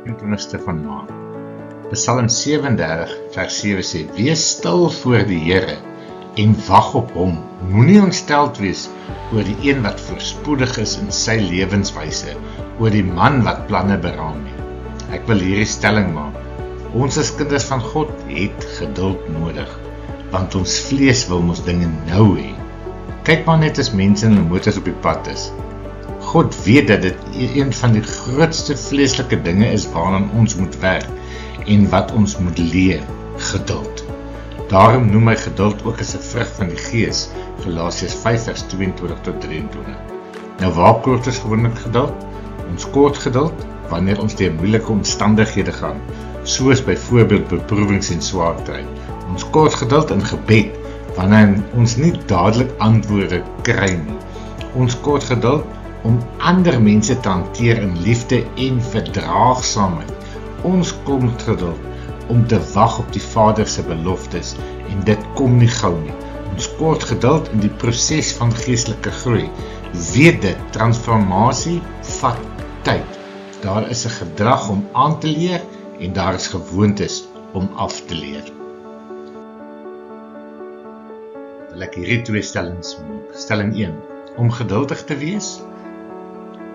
20ste van Maart. Psalm 37 vers 7 sê, wees stil voor die Here en wag op hom. Moenie ontsteld wees oor die een wat voorspoedig is in sy lewenswyse, oor die man wat planne beraam nie. Ek wil hierdie stelling maak. Ons as kinders van God het geduld nodig, want ons vlees wil ons dinge nou hê. Kyk maar net as mense in motors op die pad is. God weet dat dit een van die grootste vleeslike dinge is waaraan ons moet werk en wat ons moet leer, geduld. Daarom noem hy geduld ook as 'n vrug van die Gees, Galasiërs 5 vers 22 tot 23. Nou waar kort ons gewoonlik geduld? Ons kort geduld wanneer ons deur moeilike omstandighede gaan, soos byvoorbeeld beproewings en swaar kry. Ons kort geduld in gebed, wanneer ons nie dadelik antwoorde kry nie. Ons kort geduld om ander mense te hanteer in liefde en verdraagsaamheid. Ons kort geduld om te wag op die Vader se beloftes en dit kom nie gou nie. Ons kort geduld in die proses van geestelike groei. Weet dit, transformasie vat tyd. Daar is 'n gedrag om aan te leer en daar is gewoontes om af te leer. Wil ek hierdie twee stellings maak. Stelling 1. Om geduldig te wees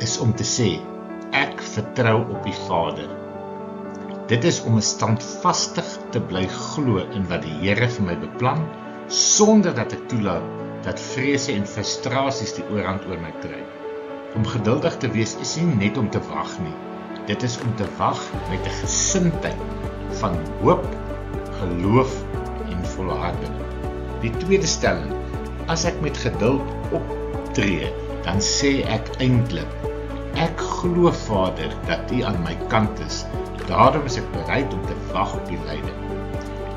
is om te sê, ek vertrou op die Vader. Dit is om standvastig te bly glo in wat die Here vir my beplan, sonder dat ek toelaat dat vrese en frustrasies die oorhand oor my kry. Om geduldig te wees is nie net om te wag nie. Dit is om te wag met 'n gesindheid van hoop, geloof en volharding. Die tweede stelling, as ek met geduld optree, dan sê ek eintlik, ek glo Vader dat U aan my kant is. Daarom is ek bereid om te wag op U leiding.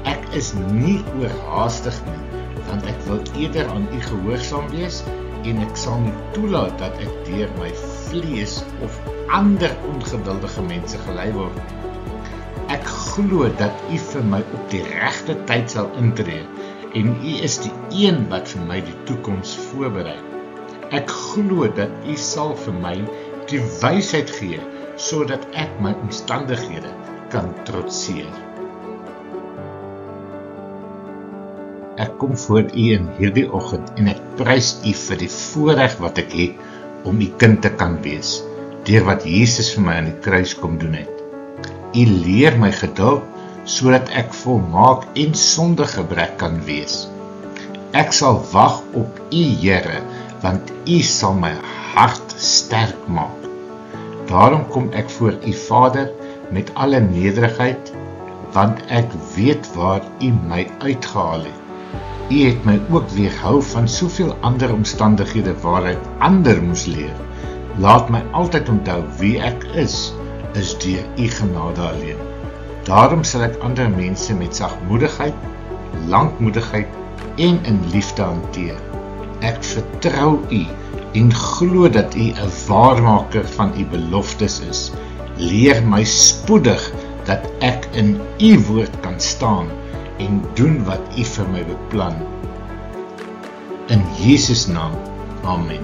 Ek is nie oorhaastig nie, want ek wil eerder aan U gehoorsaam wees en ek sal nie toelaat dat ek deur my vlees of ander ongeduldige mense gelei word. Ek glo dat U vir my op die regte tyd sal intree en U is die een wat vir my die toekoms voorberei. Ek glo dat U sal vir my die wysheid gee, sodat ek my omstandighede kan trotseer. Ek kom voor U in hierdie oggend en ek prys U vir die voorreg wat ek het om U kind te kan wees, deur wat Jesus vir my aan die kruis kom doen het. U leer my geduld, sodat ek volmaak en sonder gebrek kan wees. Ek sal wag op U, Here, want U sal my hart sterk maak. Daarom kom ek voor U Vader met alle nederigheid, want ek weet waar U my uitgehaal het. U het my ook weerhou van soveel ander omstandighede waaruit ander moes leer. Laat my altyd onthou wie ek is deur U genade alleen. Daarom sal ek ander mense met sagmoedigheid, lankmoedigheid en in liefde hanteer. Ek vertrou U en glo dat U 'n waarmaker van U beloftes is. Leer my spoedig dat ek in U woord kan staan en doen wat U vir my beplan. In Jesus naam, amen.